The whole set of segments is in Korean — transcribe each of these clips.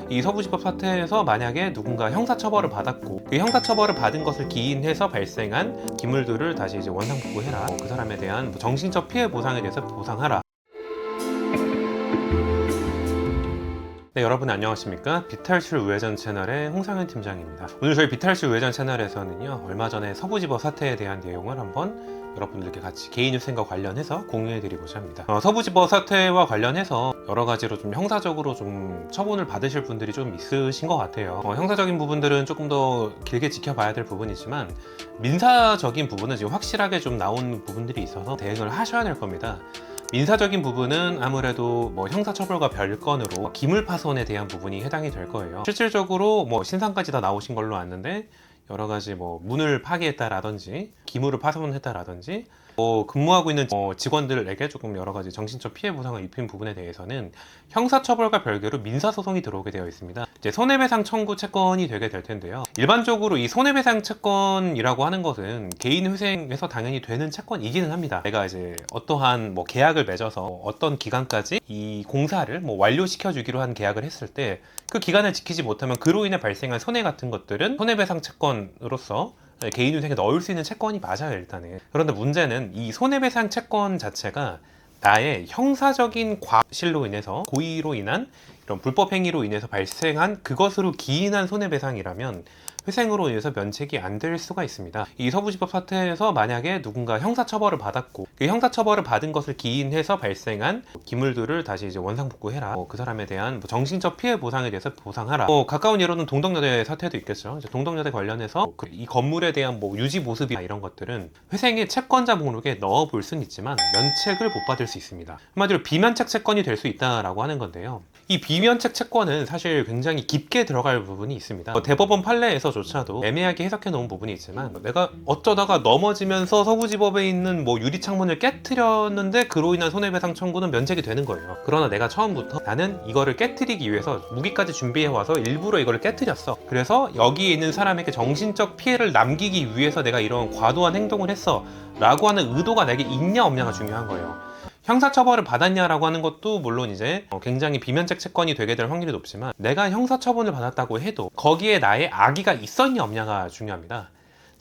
이 서부지법 사태에서 만약에 누군가 형사처벌을 받았고 그 형사처벌을 받은 것을 기인해서 발생한 기물들을 다시 이제 원상복구해라. 그 사람에 대한 정신적 피해 보상에 대해서 보상하라. 네, 여러분 안녕하십니까? 비탈출 우회전 채널의 홍상현 팀장입니다. 오늘 저희 비탈출 우회전 채널에서는요, 얼마 전에 서부지법 사태에 대한 내용을 한번 여러분들께 같이 개인휴생과 관련해서 공유해드리고자 합니다. 서부지법 사태와 관련해서 여러 가지로 좀 형사적으로 좀 처분을 받으실 분들이 좀 있으신 것 같아요. 형사적인 부분들은 조금 더 길게 지켜봐야 될 부분이지만 민사적인 부분은 지금 확실하게 좀 나온 부분들이 있어서 대응을 하셔야 될 겁니다. 민사적인 부분은 아무래도 형사처벌과 별건으로 기물파손에 대한 부분이 해당이 될 거예요. 실질적으로 신상까지 다 나오신 걸로 아는데 여러 가지 문을 파괴했다라든지 기물을 파손했다라든지 근무하고 있는 직원들에게 조금 여러 가지 정신적 피해 보상을 입힌 부분에 대해서는 형사처벌과 별개로 민사소송이 들어오게 되어 있습니다. 이제 손해배상 청구 채권이 되게 될 텐데요. 일반적으로 이 손해배상 채권이라고 하는 것은 개인회생에서 당연히 되는 채권이기는 합니다. 내가 이제 어떠한 계약을 맺어서 어떤 기간까지 이 공사를 완료시켜 주기로 한 계약을 했을 때 그 기간을 지키지 못하면 그로 인해 발생한 손해 같은 것들은 손해배상 채권으로서 개인휴생에 넣을 수 있는 채권이 맞아요, 일단은. 그런데 문제는 이 손해배상 채권 자체가 나의 형사적인 과실로 인해서 고의로 인한 이런 불법 행위로 인해서 발생한 그것으로 기인한 손해배상이라면 회생으로 인해서 면책이 안 될 수가 있습니다. 이 서부지법 사태에서 만약에 누군가 형사처벌을 받았고 그 형사처벌을 받은 것을 기인해서 발생한 기물들을 다시 이제 원상복구해라. 그 사람에 대한 정신적 피해 보상에 대해서 보상하라. 가까운 예로는 동덕여대 사태도 있겠죠. 이제 동덕여대 관련해서 이 건물에 대한 유지 모습이나 이런 것들은 회생의 채권자 목록에 넣어 볼 수는 있지만 면책을 못 받을 수 있습니다. 한마디로 비면책 채권이 될 수 있다라고 하는 건데요. 이 비면책 채권은 사실 굉장히 깊게 들어갈 부분이 있습니다. 대법원 판례에서조차도 애매하게 해석해 놓은 부분이 있지만 내가 어쩌다가 넘어지면서 서부지법에 있는 유리창문을 깨트렸는데 그로 인한 손해배상 청구는 면책이 되는 거예요. 그러나 내가 처음부터 나는 이거를 깨트리기 위해서 무기까지 준비해 와서 일부러 이거를 깨트렸어. 그래서 여기에 있는 사람에게 정신적 피해를 남기기 위해서 내가 이런 과도한 행동을 했어 라고 하는 의도가 내게 있냐 없냐가 중요한 거예요. 형사처벌을 받았냐라고 하는 것도 물론 이제 굉장히 비면책 채권이 되게 될 확률이 높지만 내가 형사처분을 받았다고 해도 거기에 나의 악의가 있었냐 없냐가 중요합니다.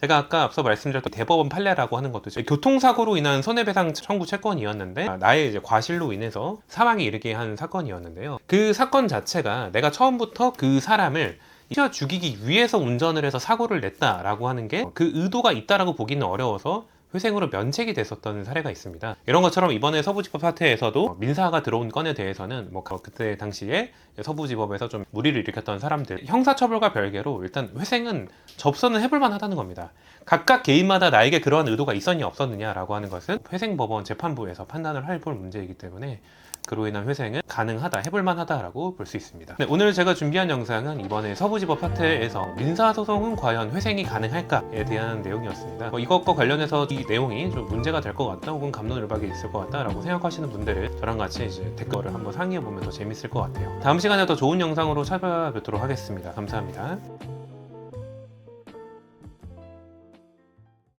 제가 아까 앞서 말씀드렸던 대법원 판례라고 하는 것도 교통사고로 인한 손해배상 청구 채권이었는데 나의 이제 과실로 인해서 사망에 이르게 한 사건이었는데요. 그 사건 자체가 내가 처음부터 그 사람을 치아 죽이기 위해서 운전을 해서 사고를 냈다라고 하는 게 그 의도가 있다라고 보기는 어려워서 회생으로 면책이 됐었던 사례가 있습니다. 이런 것처럼 이번에 서부지법 사태에서도 민사가 들어온 건에 대해서는 그때 당시에 서부지법에서 좀 무리를 일으켰던 사람들 형사처벌과 별개로 일단 회생은 접선은 해볼만 하다는 겁니다. 각각 개인마다 나에게 그러한 의도가 있었냐 없었느냐라고 하는 것은 회생법원 재판부에서 판단을 할 문제이기 때문에 그로 인한 회생은 가능하다, 해볼만 하다라고 볼 수 있습니다. 네, 오늘 제가 준비한 영상은 이번에 서부지법 사태에서 민사소송은 과연 회생이 가능할까에 대한 내용이었습니다. 이것과 관련해서 이 내용이 좀 문제가 될 것 같다 혹은 갑론을박이 있을 것 같다라고 생각하시는 분들은 저랑 같이 이제 댓글을 한번 상의해보면 더 재밌을 것 같아요. 다음 시간에 더 좋은 영상으로 찾아뵙도록 하겠습니다. 감사합니다.